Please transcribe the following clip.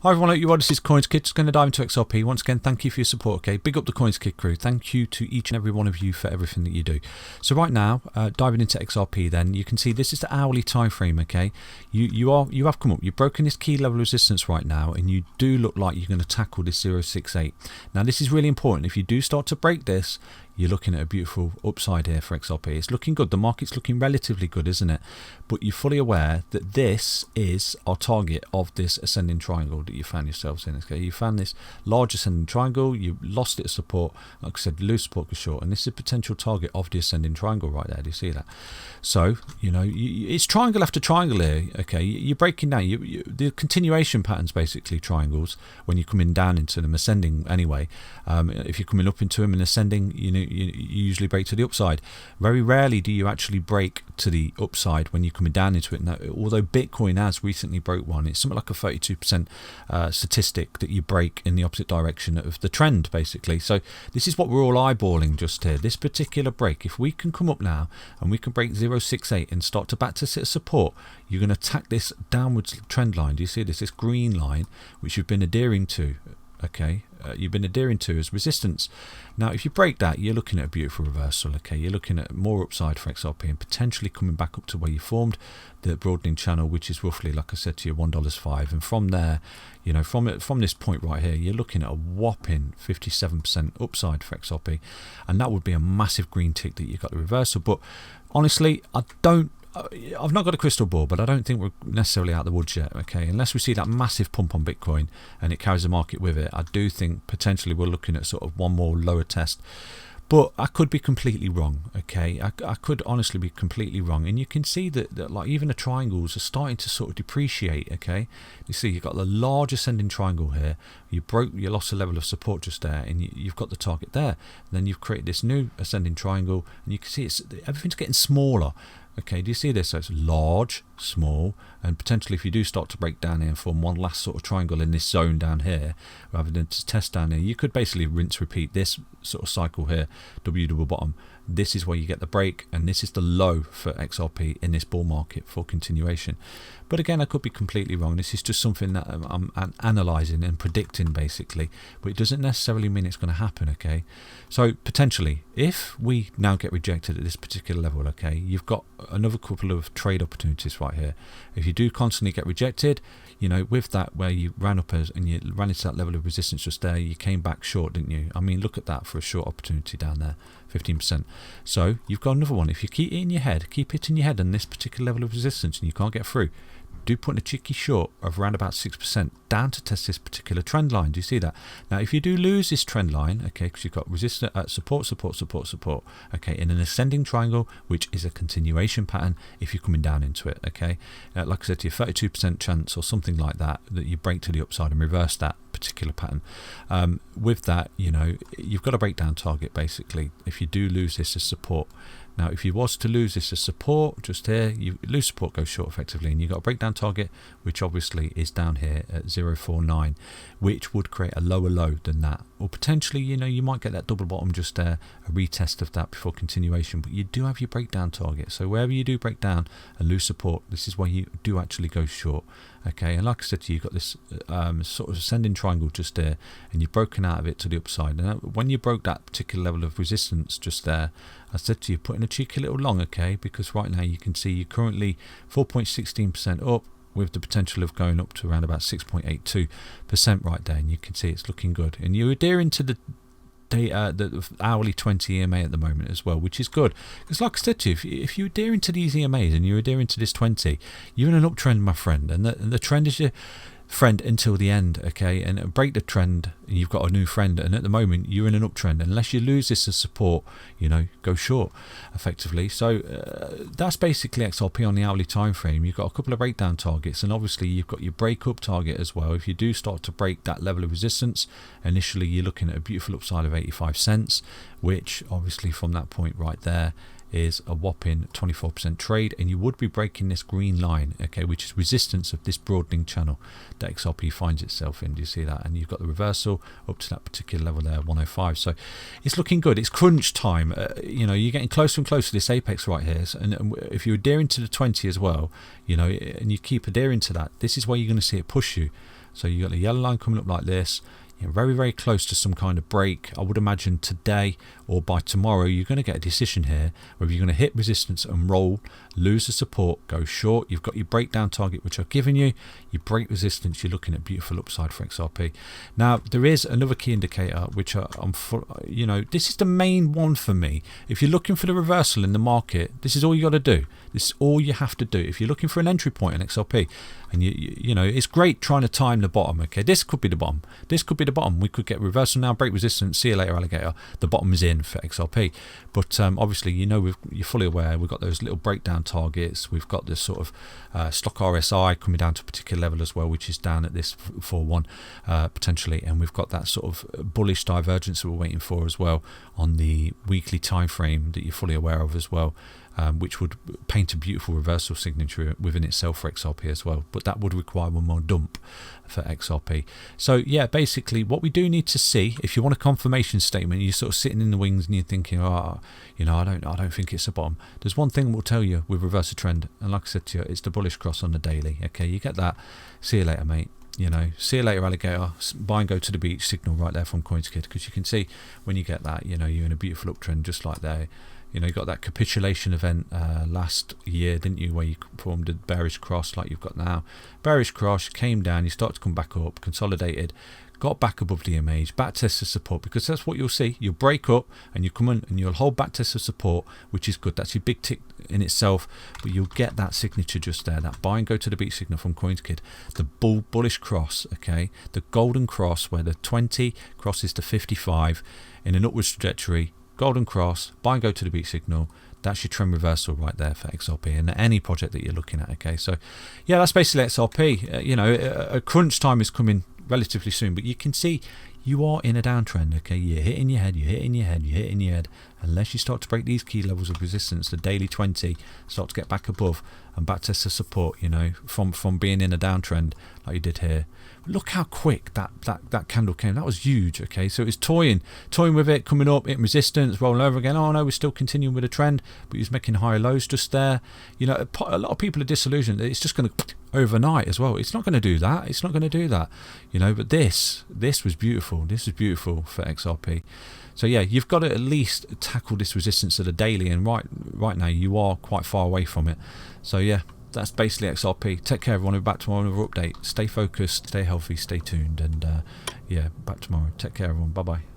Hi everyone, hope you are. This is CoinsKid. Just going to dive into XRP. Once again, thank you for your support, okay? Big up the CoinsKid crew. Thank you to each and every one of you for everything that you do. So right now, diving into XRP then, you can see this is the hourly time frame, okay? You have come up, you've broken this key level of resistance right now, and you do look like you're going to tackle this 068. Now this is really important. If you do start to break this, you're looking at a beautiful upside here for XRP. It's looking good. The market's looking relatively good, isn't it? But you're fully aware that this is our target of this ascending triangle that you found yourselves in. Okay, you found this large ascending triangle. You lost its support. Like I said, lose support for short, and this is a potential target of the ascending triangle right there. Do you see that? So you know it's triangle after triangle here. Okay, you're breaking down. The continuation patterns basically triangles when you're coming down into them, ascending anyway. If you're coming up into them and ascending, you usually break to the upside. Very rarely do you actually break to the upside when you're coming down into it. Now, although Bitcoin has recently broke one, it's something like a 32% statistic that you break in the opposite direction of the trend, basically. So this is what we're all eyeballing just here. This particular break, if we can come up now and we can break 068 and start to back to sit support, you're going to attack this downwards trend line. Do you see this? This green line, which you've been adhering to. Okay, you've been adhering to as resistance. Now if you break that, you're looking at a beautiful reversal. Okay, you're looking at more upside for XRP and potentially coming back up to where you formed the broadening channel, which is roughly, like I said to you, $1.05. And from there, you know, from this point right here, you're looking at a whopping 57% upside for XRP, and that would be a massive green tick that you got the reversal. But honestly, I've not got a crystal ball, but I don't think we're necessarily out of the woods yet, okay? Unless we see that massive pump on Bitcoin and it carries the market with it, I do think potentially we're looking at sort of one more lower test. But I could be completely wrong, okay? I could honestly be completely wrong. And you can see that like even the triangles are starting to sort of depreciate, okay? You see you've got the large ascending triangle here. You lost a level of support just there, and you've got the target there. And then you've created this new ascending triangle, and you can see everything's getting smaller. Okay, do you see this? So it's large, small, and potentially if you do start to break down here and form one last sort of triangle in this zone down here, rather than to test down here, you could basically rinse, repeat this sort of cycle here, W double bottom. This is where you get the break, and this is the low for XRP in this bull market for continuation. But again, I could be completely wrong. This is just something that I'm analysing and predicting basically, but it doesn't necessarily mean it's going to happen, okay? So potentially, if we now get rejected at this particular level, okay, you've got another couple of trade opportunities right here. If you do constantly get rejected, you know, with that where you ran up and you ran into that level of resistance just there, you came back short, didn't you? I mean, look at that for a short opportunity down there, 15%. So you've got another one. If you keep hitting your head on this particular level of resistance and you can't get through, do put in a cheeky short of around about 6% down to test this particular trend line. Do you see that? Now if you do lose this trend line, okay, because you've got resistance support, okay, in an ascending triangle, which is a continuation pattern if you're coming down into it, okay, like I said to you, 32% chance or something like that you break to the upside and reverse that particular pattern. With that, you know, you've got a breakdown target basically if you do lose this as support. Now if you was to lose this as support just here, you lose support, go short effectively, and you've got a breakdown target which obviously is down here at 049, which would create a lower low than that, or potentially, you know, you might get that double bottom just there, a retest of that before continuation. But you do have your breakdown target, so wherever you do break down and lose support, this is where you do actually go short, okay? And like I said to you, you've got this sort of ascending triangle just there, and you've broken out of it to the upside. And when you broke that particular level of resistance just there, I said to you, put in a cheeky little long, okay? Because right now you can see you're currently 4.16% up, with the potential of going up to around about 6.82% right there, and you can see it's looking good. And you're adhering to the hourly 20 EMA at the moment as well, which is good. Because like I said to you, if you're adhering to these EMAs and you're adhering to this 20, you're in an uptrend, my friend, and the trend is your friend until the end, okay? And break the trend and you've got a new friend, and at the moment you're in an uptrend. Unless you lose this as support, you know, go short effectively. So that's basically XRP on the hourly time frame. You've got a couple of breakdown targets, and obviously you've got your break up target as well. If you do start to break that level of resistance, initially you're looking at a beautiful upside of 85 cents, which obviously from that point right there is a whopping 24% trade, and you would be breaking this green line, okay, which is resistance of this broadening channel that XRP finds itself in. Do you see that? And you've got the reversal up to that particular level there, 105. So it's looking good. It's crunch time. You know, you're getting closer and closer to this apex right here, and if you're adhering to the 20 as well, you know, and you keep adhering to that, this is where you're going to see it push you. So you got the yellow line coming up like this. You're very, very close to some kind of break. I would imagine today or by tomorrow you're going to get a decision here whether you're going to hit resistance and roll, lose the support, go short. You've got your breakdown target which I've given you. You break resistance, you're looking at beautiful upside for XRP. Now there is another key indicator which this is the main one for me. If you're looking for the reversal in the market, this is all you got to do. This is all you have to do. If you're looking for an entry point in XRP, and you know it's great trying to time the bottom. Okay, this could be the bottom. This could be the bottom. We could get reversal now, break resistance. See you later, alligator. The bottom is in for XRP. But obviously, you know, you're fully aware. We've got those little breakdown targets. We've got this sort of stock RSI coming down to a particular level as well, which is down at this 4-1 potentially, and we've got that sort of bullish divergence that we're waiting for as well on the weekly time frame that you're fully aware of as well. Which would paint a beautiful reversal signature within itself for XRP as well, but that would require one more dump for XRP. So yeah, basically what we do need to see, if you want a confirmation statement, you're sort of sitting in the wings and you're thinking, I don't think it's a bottom. There's one thing we'll tell you with reversal trend, and like I said to you, it's the bullish cross on the daily. Okay, you get that. See you later, mate. You know, see you later, alligator. Buy and go to the beach signal right there from CoinsKid, because you can see when you get that, you know, you're in a beautiful uptrend just like there. You know, you got that capitulation event last year, didn't you, where you formed a bearish cross like you've got now. Bearish cross, came down, you start to come back up, consolidated, got back above the image, back test the support, because that's what you'll see. You'll break up and you come in and you'll hold back test of support, which is good. That's your big tick in itself, but you'll get that signature just there, that buy and go to the beat signal from CoinsKid, the bullish cross, okay, the golden cross where the 20 crosses to 55 in an upwards trajectory. Golden cross, buy and go to the beat signal. That's your trend reversal right there for XRP and any project that you're looking at. Okay, so yeah, that's basically XRP. You know, a crunch time is coming relatively soon, but you can see you are in a downtrend. Okay, you're hitting your head, you're hitting your head, you're hitting your head. Unless you start to break these key levels of resistance, the daily 20, start to get back above and back test the support, you know, from being in a downtrend like you did here. Look how quick that candle came. That was huge. Okay, so it was toying with it, coming up, hitting resistance, rolling over again. Oh no, we're still continuing with a trend, but he was making higher lows just there. You know, a lot of people are disillusioned. It's just going to overnight as well. It's not going to do that. It's not going to do that. You know, but this was beautiful. This is beautiful for XRP. So yeah, you've got to at least tackle this resistance at a daily, and right now you are quite far away from it. So yeah, that's basically XRP. Take care, everyone. We'll be back tomorrow with another update. Stay focused, stay healthy, stay tuned, and yeah, back tomorrow. Take care, everyone. Bye bye.